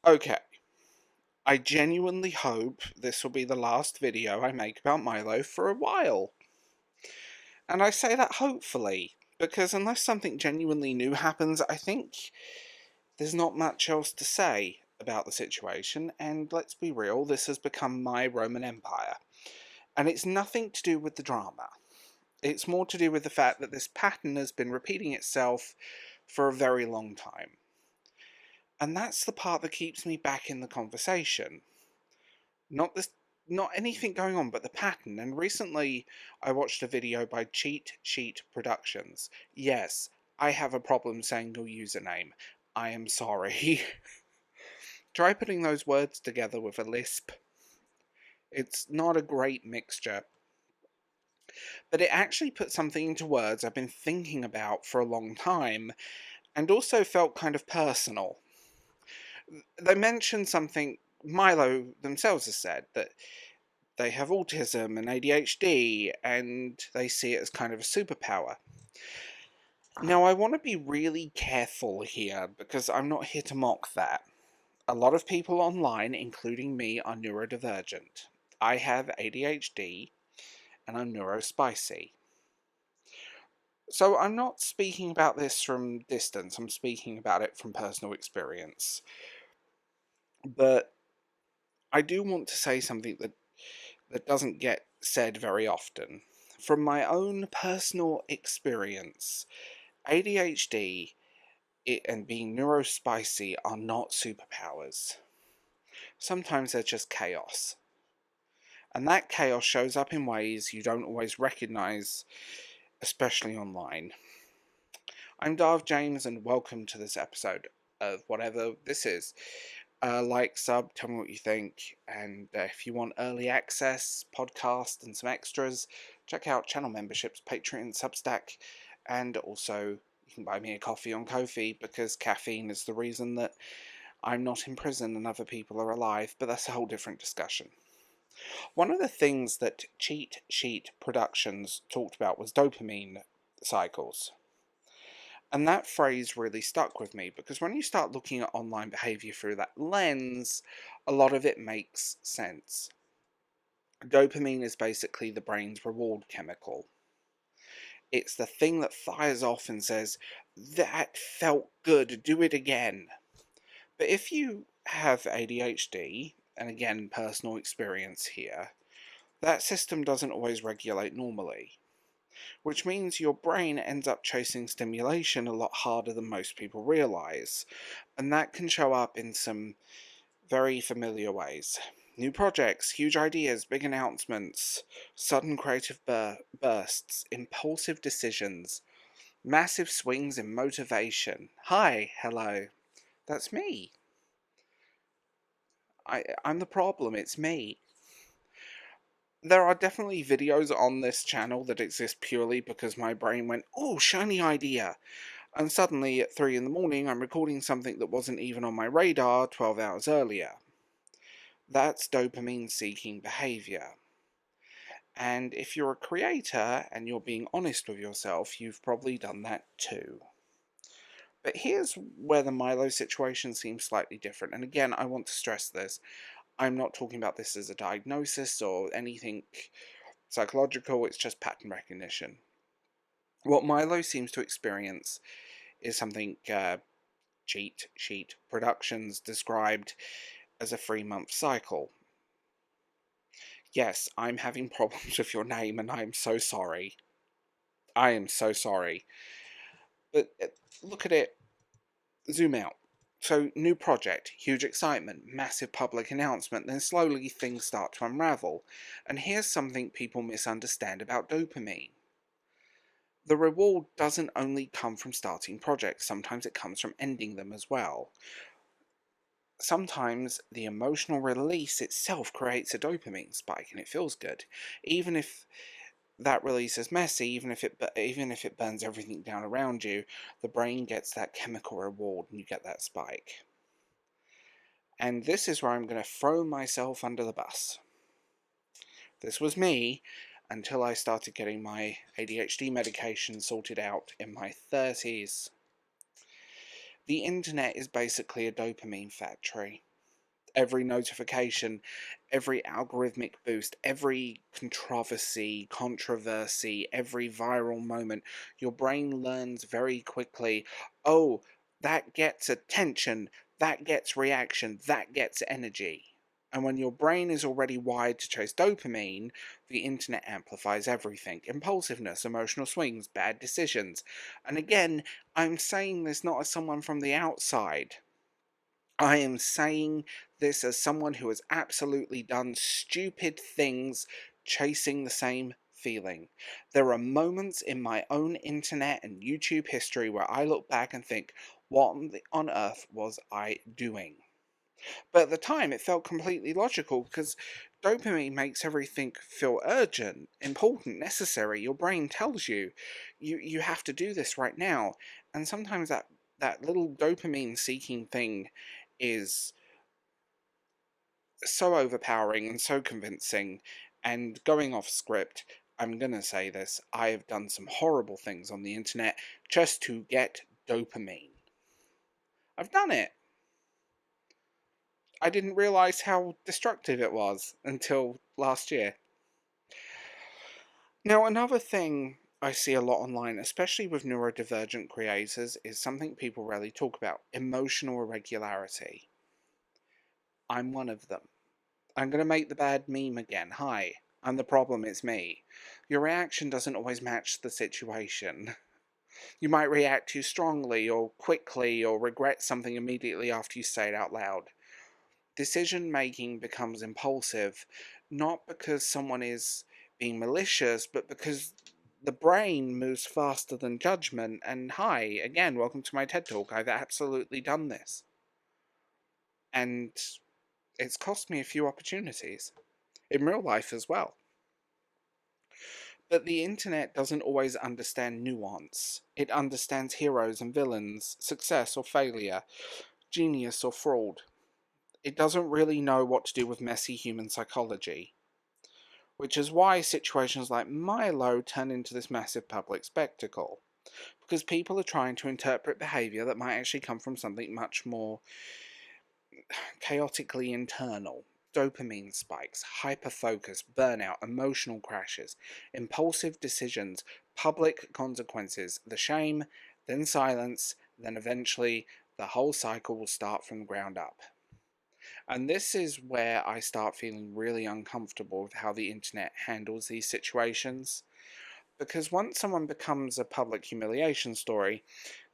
Okay, I genuinely hope this will be the last video I make about Milo for a while. And I say that hopefully, because unless something genuinely new happens, I think there's not much else to say about the situation, and let's be real, this has become my Roman Empire. And it's nothing to do with the drama. It's more to do with the fact that this pattern has been repeating itself for a very long time. And that's the part that keeps me back in the conversation. Not this, not anything going on, but the pattern. And recently, I watched a video by CheatSheetProductions. Yes, I have a problem saying your username. I am sorry. Try putting those words together with a lisp. It's not a great mixture, but it actually put something into words I've been thinking about for a long time, and also felt kind of personal. They mentioned something Milo themselves has said, that they have autism and ADHD, and they see it as kind of a superpower. Now, I want to be really careful here, because I'm not here to mock that. A lot of people online, including me, are neurodivergent. I have ADHD, and I'm neurospicy. So I'm not speaking about this from distance, I'm speaking about it from personal experience. But I do want to say something that doesn't get said very often. From my own personal experience, ADHD and being neurospicy are not superpowers. Sometimes they're just chaos. And that chaos shows up in ways you don't always recognise, especially online. I'm Darv James, and welcome to this episode of whatever this is. Like, sub, tell me what you think, and if you want early access, podcast, and some extras, check out channel memberships, Patreon, Substack, and also you can buy me a coffee on Ko-fi, because caffeine is the reason that I'm not in prison and other people are alive, but that's a whole different discussion. One of the things that Cheat Sheet Productions talked about was dopamine cycles. And that phrase really stuck with me, because when you start looking at online behaviour through that lens, a lot of it makes sense. Dopamine is basically the brain's reward chemical. It's the thing that fires off and says, that felt good, do it again. But if you have ADHD, and again, personal experience here, that system doesn't always regulate normally, which means your brain ends up chasing stimulation a lot harder than most people realise, and that can show up in some very familiar ways. New projects, huge ideas, big announcements, sudden creative bursts, impulsive decisions, massive swings in motivation. Hi, hello, that's me. I'm the problem, it's me. There are definitely videos on this channel that exist purely because my brain went, oh, shiny idea. And suddenly at 3 in the morning I'm recording something that wasn't even on my radar 12 hours earlier. That's dopamine seeking behaviour. And if you're a creator and you're being honest with yourself, you've probably done that too. But here's where the Milo situation seems slightly different. And again, I want to stress this. I'm not talking about this as a diagnosis or anything psychological, it's just pattern recognition. What Milo seems to experience is something Cheat Sheet Productions described as a 3-month cycle. Yes, I'm having problems with your name, and I'm so sorry. I am so sorry. But look at it, zoom out. So, new project, huge excitement, massive public announcement, then slowly things start to unravel. And here's something people misunderstand about dopamine. The reward doesn't only come from starting projects, sometimes it comes from ending them as well. Sometimes the emotional release itself creates a dopamine spike and it feels good. Even if that release is messy, even if it burns everything down around you, the brain gets that chemical reward and you get that spike. And this is where I'm going to throw myself under the bus. This was me until I started getting my ADHD medication sorted out in my 30s. The internet is basically a dopamine factory. Every notification, every algorithmic boost, every controversy, every viral moment, your brain learns very quickly, oh, that gets attention, that gets reaction, that gets energy. And when your brain is already wired to chase dopamine, the internet amplifies everything: impulsiveness, emotional swings, bad decisions. And again, I'm saying this not as someone from the outside. I am saying this as someone who has absolutely done stupid things chasing the same feeling. There are moments in my own internet and YouTube history where I look back and think, what on earth was I doing? But at the time, it felt completely logical because dopamine makes everything feel urgent, important, necessary. Your brain tells you, you have to do this right now. And sometimes that little dopamine seeking thing is so overpowering and so convincing. And going off script, I'm gonna say this: I have done some horrible things on the internet just to get dopamine. I've done it. I didn't realize how destructive it was until last year. Now, another thing I see a lot online, especially with neurodivergent creators, is something people rarely talk about: emotional irregularity. I'm one of them. I'm going to make the bad meme again. Hi, I'm the problem, it's me. Your reaction doesn't always match the situation. You might react too strongly or quickly or regret something immediately after you say it out loud. Decision making becomes impulsive, not because someone is being malicious, but because the brain moves faster than judgment. And hi, again, welcome to my TED Talk. I've absolutely done this. And it's cost me a few opportunities in real life as well. But the internet doesn't always understand nuance. It understands heroes and villains, success or failure, genius or fraud. It doesn't really know what to do with messy human psychology, which is why situations like Milo turn into this massive public spectacle, because people are trying to interpret behaviour that might actually come from something much more chaotically internal. Dopamine spikes, hyperfocus, burnout, emotional crashes, impulsive decisions, public consequences, the shame, then silence, then eventually the whole cycle will start from the ground up. And this is where I start feeling really uncomfortable with how the internet handles these situations. Because once someone becomes a public humiliation story,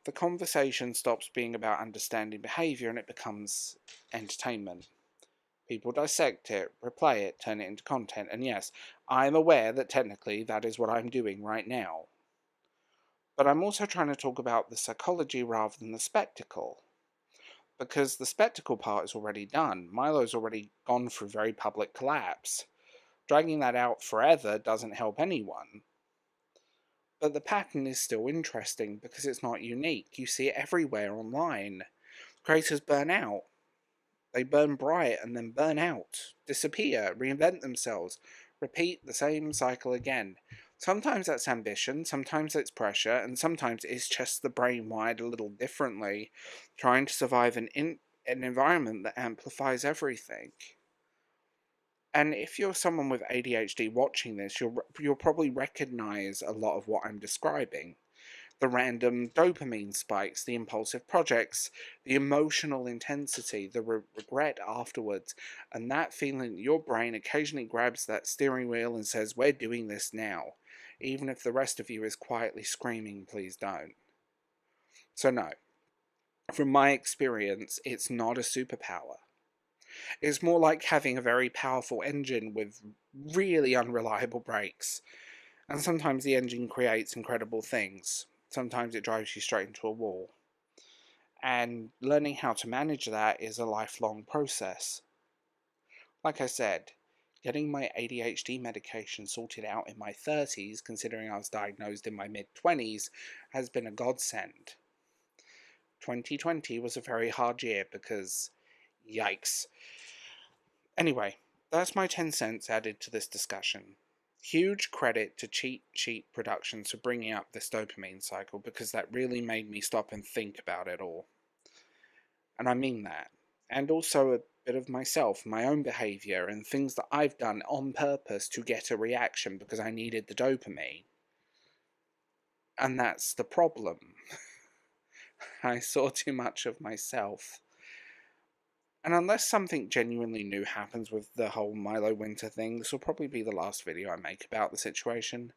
the conversation stops being about understanding behaviour and it becomes entertainment. People dissect it, replay it, turn it into content, and yes, I'm aware that technically that is what I'm doing right now. But I'm also trying to talk about the psychology rather than the spectacle, because the spectacle part is already done. Milo's already gone through very public collapse. Dragging that out forever doesn't help anyone. But the pattern is still interesting because it's not unique. You see it everywhere online. Creators burn out. They burn bright and then burn out, disappear, reinvent themselves, repeat the same cycle again. Sometimes that's ambition, sometimes it's pressure, and sometimes it's just the brain wired a little differently, trying to survive an environment that amplifies everything. And if you're someone with ADHD watching this, you'll probably recognize a lot of what I'm describing: the random dopamine spikes, the impulsive projects, the emotional intensity, the regret afterwards, and that feeling that your brain occasionally grabs that steering wheel and says, "We're doing this now," even if the rest of you is quietly screaming, "Please don't." So, no, from my experience, it's not a superpower. It's more like having a very powerful engine with really unreliable brakes. And sometimes the engine creates incredible things. Sometimes it drives you straight into a wall. And learning how to manage that is a lifelong process. Like I said, getting my ADHD medication sorted out in my 30s, considering I was diagnosed in my mid-20s, has been a godsend. 2020 was a very hard year because, yikes. Anyway, that's my 10 cents added to this discussion. Huge credit to CheatSheetProductions for bringing up this dopamine cycle, because that really made me stop and think about it all. And I mean that. And also a bit of myself, my own behaviour, and things that I've done on purpose to get a reaction because I needed the dopamine. And that's the problem. I saw too much of myself. And unless something genuinely new happens with the whole Milo Winter thing, this will probably be the last video I make about the situation.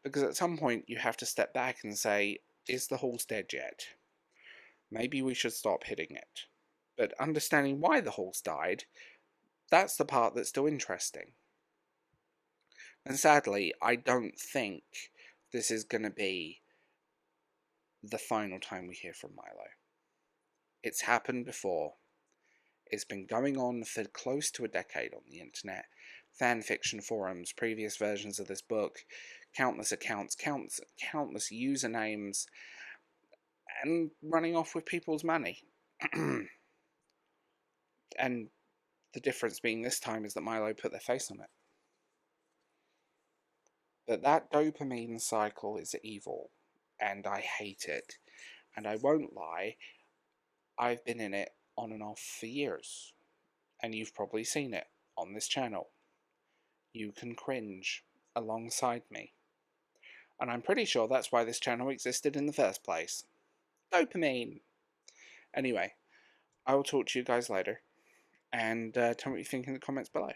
Because at some point you have to step back and say, is the horse dead yet? Maybe we should stop hitting it. But understanding why the horse died, that's the part that's still interesting. And sadly, I don't think this is going to be the final time we hear from Milo. It's happened before. It's been going on for close to a decade on the internet. Fan fiction forums, previous versions of this book, countless accounts, countless usernames, and running off with people's money. And the difference being this time is that Milo put their face on it. But that dopamine cycle is evil, and I hate it. And I won't lie, I've been in it on and off for years. And you've probably seen it on this channel. You can cringe alongside me. And I'm pretty sure that's why this channel existed in the first place. Dopamine! Anyway, I will talk to you guys later. And tell me what you think in the comments below.